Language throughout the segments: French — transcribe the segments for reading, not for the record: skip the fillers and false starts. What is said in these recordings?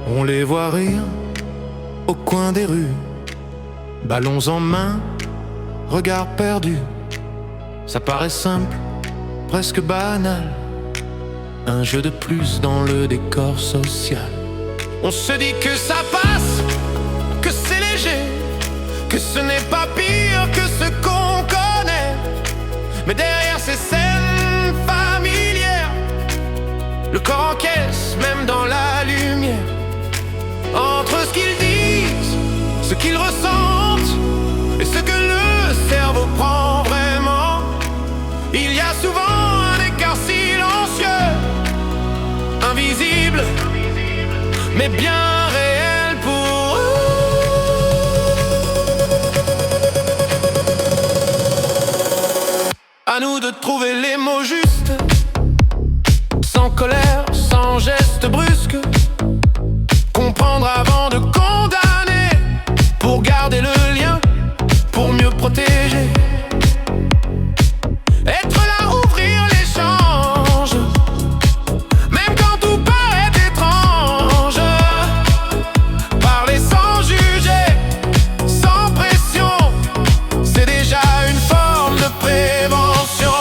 On les voit rire au coin des rues, ballons en main, regard perdu. Ça paraît simple, presque banal, un jeu de plus dans le décor social. On se dit que ça passe, que c'est léger, que ce n'est pas pire que ce qu'on connaît. Mais derrière ces scènes familières, le corps encaisse même dans la lumière. Entre ce qu'ils disent, ce qu'ils ressentent et ce que le cerveau prend vraiment, il y a souvent un écart silencieux, invisible, mais bien réel pour eux. À nous de trouver les mots justes, sans colère, sans geste brusque. Comprendre avant de condamner, pour garder le lien, pour mieux protéger. Être là, ouvrir l'échange, même quand tout paraît étrange. Parler sans juger, sans pression, c'est déjà une forme de prévention.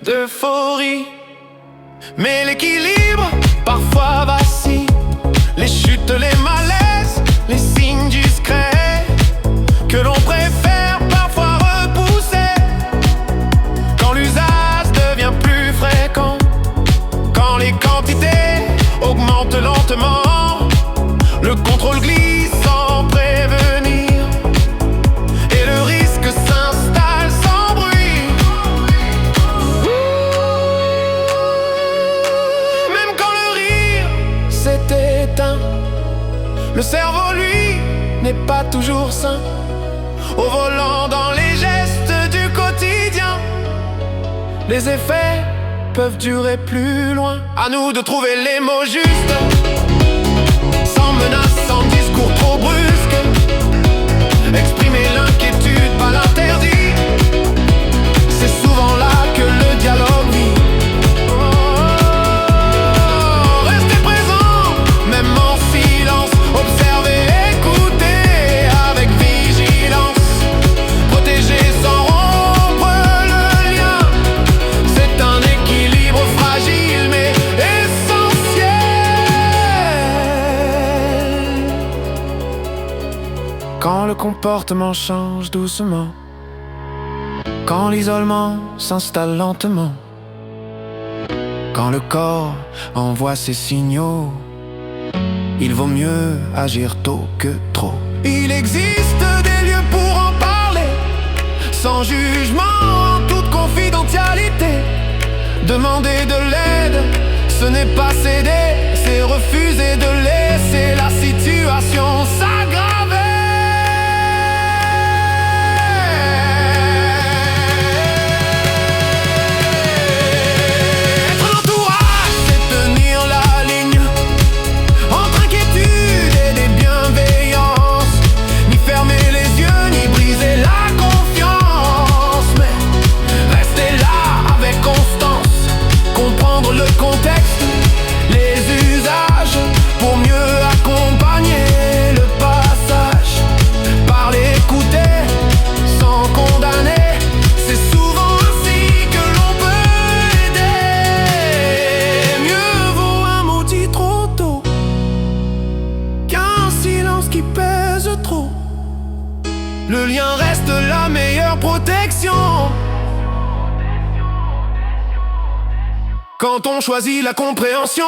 D'euphorie, mais l'équilibre parfois vacille. Les chutes, les malaises, les signes discrets que l'on préfère parfois repousser. Quand l'usage devient plus fréquent, quand les quantités augmentent lentement, le contrôle glisse sans prévenir et le risque s'installe sans bruit. Le cerveau, lui, n'est pas toujours sain. Au volant, dans les gestes du quotidien, les effets peuvent durer plus loin. À nous de trouver les mots justes, sans menace, sans discours trop brusque. Exprimer l'inquiétude, pas l'interdit. C'est souvent là que le dialogue vit. Quand le comportement change doucement, quand l'isolement s'installe lentement, quand le corps envoie ses signaux, il vaut mieux agir tôt que trop. Il existe des lieux pour en parler, sans jugement, en toute confidentialité. Demander de l'aide, ce n'est pas céder, c'est refuser de laisser la situation s'aggraver. Le lien reste la meilleure protection. Quand on choisit la compréhension.